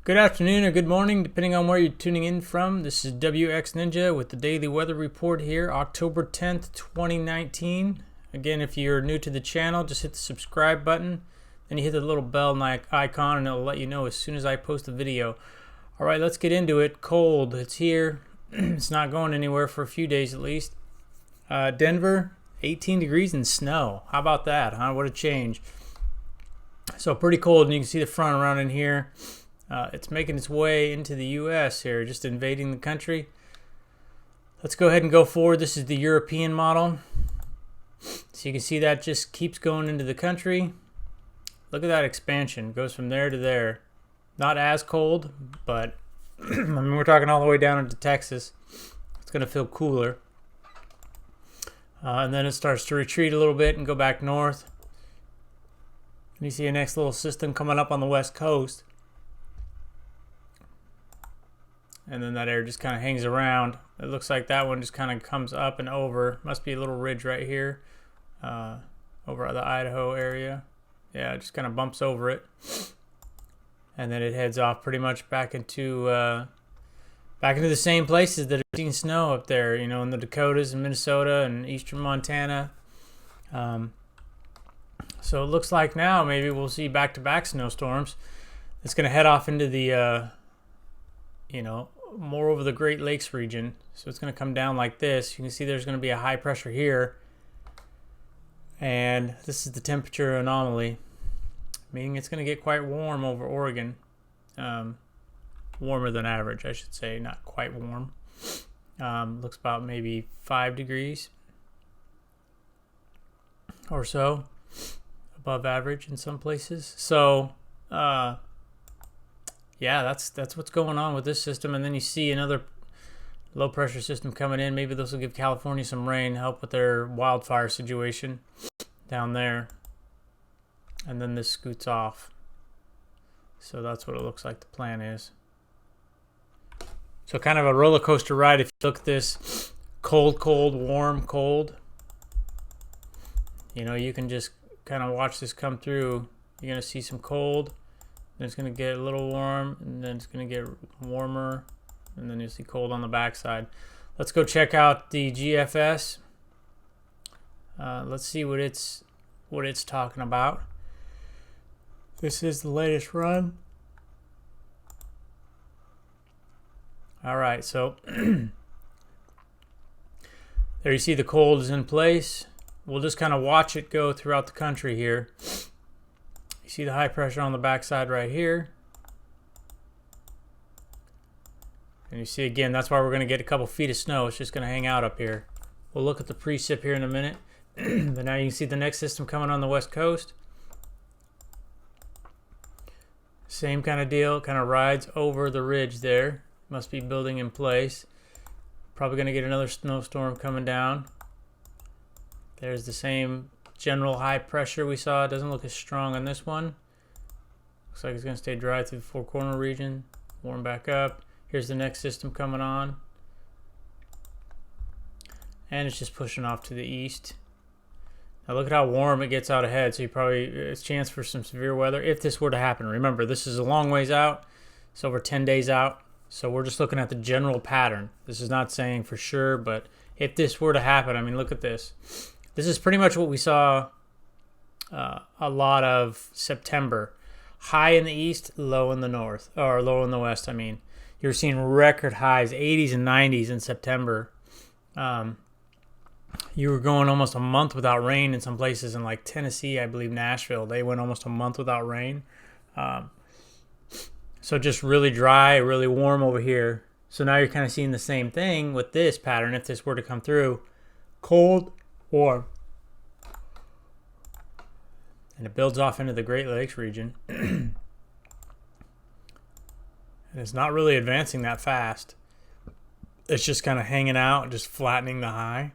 Good afternoon or good morning, depending on where you're tuning in from. This is WX Ninja with the daily weather report here, October 10th, 2019. Again, if you're new to the channel, just hit the subscribe button. Then you hit the little bell icon and it'll let you know as soon as I post a video. All right, let's get into it. Cold, it's here. It's not going anywhere for a few days at least. Denver, 18 degrees and snow. How about that, huh? What a change. So pretty cold, and you can see the front around in here. It's making its way into the U.S. here, just invading the country. Let's go ahead and go forward. This is the European model. So you can see that just keeps going into the country. Look at that expansion. It goes from there to there. Not as cold, but I mean, we're talking all the way down into Texas. It's going to feel cooler. And then it starts to retreat a little bit and go back north. And you see a next little system coming up on the west coast. And then that air just kind of hangs around. It looks like that one just kind of comes up and over. Must be a little ridge right here over the Idaho area. Yeah, it just kind of bumps over it. And then it heads off pretty much back into the same places that have seen snow up there, you know, in the Dakotas and Minnesota and eastern Montana. So it looks like now maybe we'll see back-to-back snowstorms. It's going to head off into the, you know, more over the Great Lakes region. So it's going to come down like this. You can see there's going to be a high pressure here. And this is the temperature anomaly, meaning it's going to get quite warm over Oregon. Warmer than average, I should say, not quite warm. Looks about maybe 5 degrees or so above average in some places. So yeah, that's what's going on with this system. And then you see another low pressure system coming in. Maybe this will give California some rain, help with their wildfire situation down there. And then this scoots off. So that's what it looks like the plan is. So kind of a roller coaster ride if you look at this. Cold, cold, warm, cold. You know, you can just kind of watch this come through. You're going to see some cold. Then it's going to get a little warm, and then it's going to get warmer, and then you'll see cold on the backside. Let's go check out the GFS. Let's see what it's talking about. This is the latest run. All right, so there you see the cold is in place. We'll just kind of watch it go throughout the country here. You see the high pressure on the backside right here. And you see again, that's why we're going to get a couple feet of snow. It's just going to hang out up here. We'll look at the precip here in a minute. But now you can see the next system coming on the west coast. Same kind of deal, kind of rides over the ridge there. Must be building in place. Probably going to get another snowstorm coming down. There's the same general high pressure we saw. It doesn't look as strong on this one. Looks like it's going to stay dry through the Four Corner region. Warm back up. Here's the next system coming on. And it's just pushing off to the east. Now look at how warm it gets out ahead. So you probably, it's a chance for some severe weather if this were to happen. Remember, this is a long ways out. It's over 10 days out. So we're just looking at the general pattern. This is not saying for sure, but if this were to happen, I mean, look at this. This is pretty much what we saw a lot of September. High in the east, low in the north, or low in the west, I mean. You're seeing record highs, 80s and 90s in September. You were going almost a month without rain in some places in like Tennessee, I believe Nashville. They went almost a month without rain. So just really dry, really warm over here. So now you're kind of seeing the same thing with this pattern if this were to come through. Cold, warm. And it builds off into the Great Lakes region. And it's not really advancing that fast. It's just kind of hanging out, just flattening the high.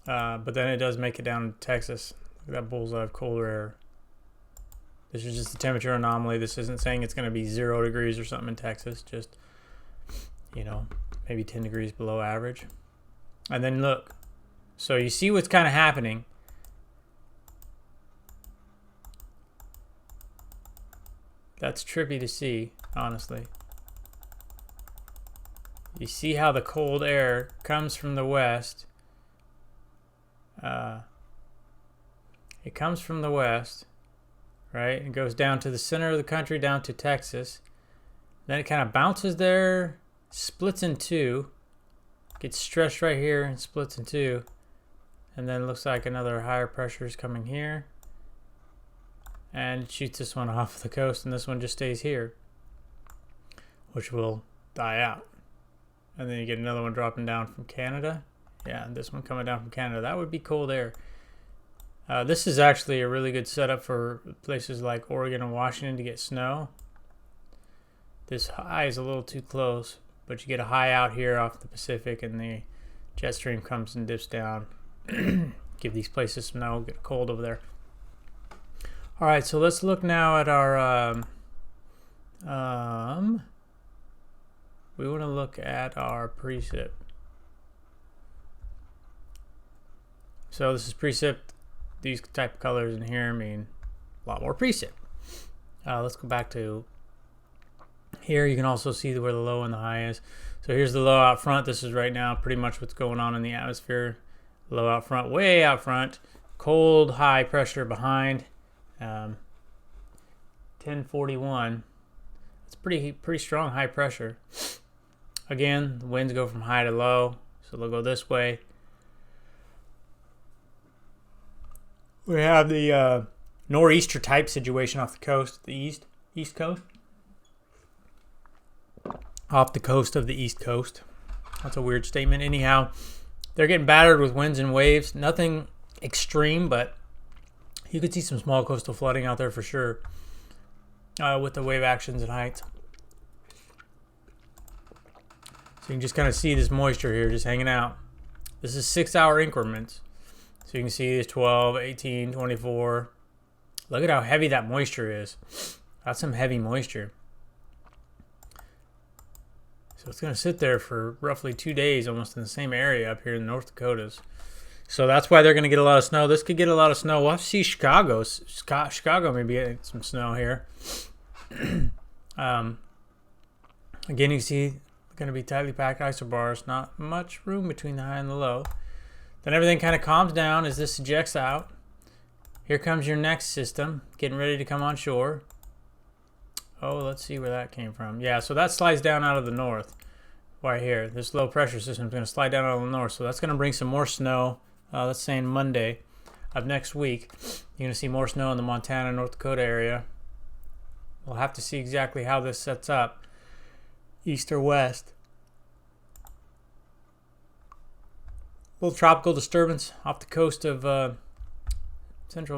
But then it does make it down to Texas. Look at that bullseye of colder air. This is just a temperature anomaly. This isn't saying it's going to be 0 degrees or something in Texas. Just, you know, maybe 10 degrees below average. And then look. So you see what's kind of happening. That's trippy to see, honestly. You see how the cold air comes from the west. It comes from the west, right? It goes down to the center of the country, down to Texas. Then it kind of bounces there, splits in two, gets stretched right here and splits in two. And then it looks like another higher pressure is coming here. And it shoots this one off the coast, and this one just stays here, which will die out. And then you get another one dropping down from Canada. Yeah, and this one coming down from Canada. That would be cold air. This is actually a really good setup for places like Oregon and Washington to get snow. This high is a little too close, but you get a high out here off the Pacific, and the jet stream comes and dips down. Give these places snow, get cold over there. All right, so let's look now at our we want to look at our precip. So this is precip. These type of colors in here mean a lot more precip. Let's go back to here. You can also see where the low and the high is. So here's the low out front. This is right now pretty much what's going on in the atmosphere. Low out front, way out front. Cold, high pressure behind. 1041. It's pretty strong high pressure. Again, the winds go from high to low, so they'll go this way. We have the nor'easter type situation off the coast, the east coast. Off the coast of the east coast. That's a weird statement. Anyhow, they're getting battered with winds and waves. Nothing extreme, but you could see some small coastal flooding out there for sure with the wave actions and heights. So you can just kind of see this moisture here just hanging out. This is 6-hour increments. So you can see it's 12, 18, 24. Look at how heavy that moisture is. That's some heavy moisture. So it's going to sit there for roughly 2 days almost in the same area up here in the North Dakotas. So that's why they're going to get a lot of snow. This could get a lot of snow. We'll have to see Chicago. Chicago may be getting some snow here. Again, you see going to be tightly packed isobars. Not much room between the high and the low. Then everything kind of calms down as this ejects out. Here comes your next system, getting ready to come on shore. Oh, let's see where that came from. Yeah, so that slides down out of the north. Right here. This low pressure system is going to slide down out of the north. So that's going to bring some more snow. Let's say on Monday of next week. You're going to see more snow in the Montana, North Dakota area. We'll have to see exactly how this sets up. East or west. Little tropical disturbance off the coast of South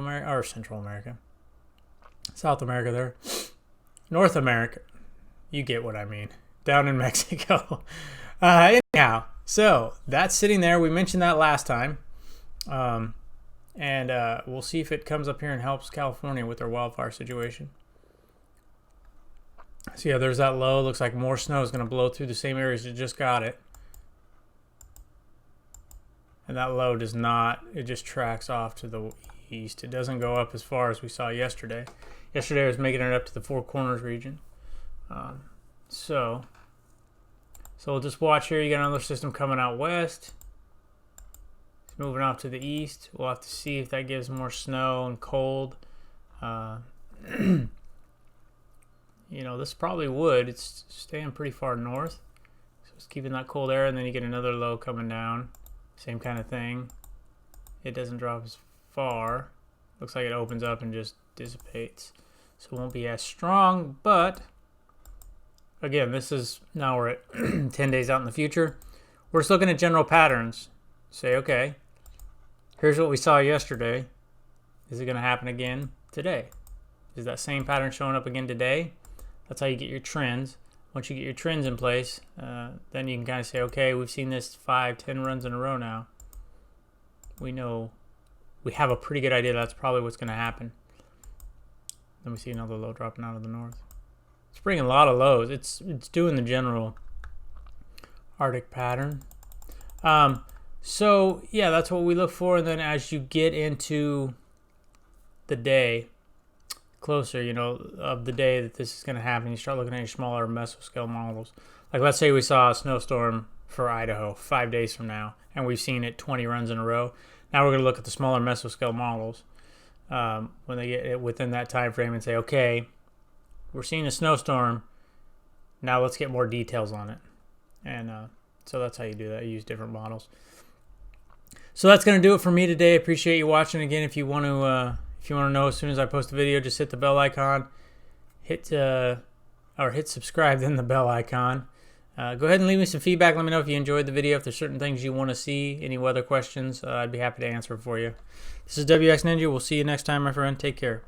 America there. North America. You get what I mean. Down in Mexico. Anyhow, so that's sitting there. We mentioned that last time. And we'll see if it comes up here and helps California with their wildfire situation. So yeah, there's that low. Looks like more snow is going to blow through the same areas that just got it. And that low does not, it just tracks off to the east. It doesn't go up as far as we saw yesterday. Yesterday I was making it up to the Four Corners region. So we'll just watch here. You got another system coming out west. It's moving off to the east. We'll have to see if that gives more snow and cold. You know, this probably would. It's staying pretty far north. So it's keeping that cold air, and then you get another low coming down. Same kind of thing. It doesn't drop as far. Looks like it opens up and just dissipates. So it won't be as strong, but again, this is, now we're at 10 days out in the future. We're just looking at general patterns. Say, okay, here's what we saw yesterday. Is it going to happen again today? Is that same pattern showing up again today? That's how you get your trends. Once you get your trends in place, then you can kind of say, okay, we've seen this 5-10 runs in a row now. We know, we have a pretty good idea that's probably what's going to happen. Then we see another low dropping out of the north. It's bringing a lot of lows. It's doing the general Arctic pattern. So yeah, that's what we look for. And then as you get into the day, closer, you know, of the day that this is going to happen, you start looking at your smaller mesoscale models. Like let's say we saw a snowstorm for Idaho 5 days from now, and we've seen it 20 runs in a row. Now we're going to look at the smaller mesoscale models when they get it within that time frame and say, okay, we're seeing a snowstorm. Now let's get more details on it. And so that's how you do that. You use different models. So that's going to do it for me today. I appreciate you watching. Again, if you want to know as soon as I post a video, just hit the bell icon, hit subscribe, then the bell icon. Go ahead and leave me some feedback. Let me know if you enjoyed the video. If there's certain things you want to see, any weather questions, I'd be happy to answer for you. This is WX Ninja. We'll see you next time, my friend. Take care.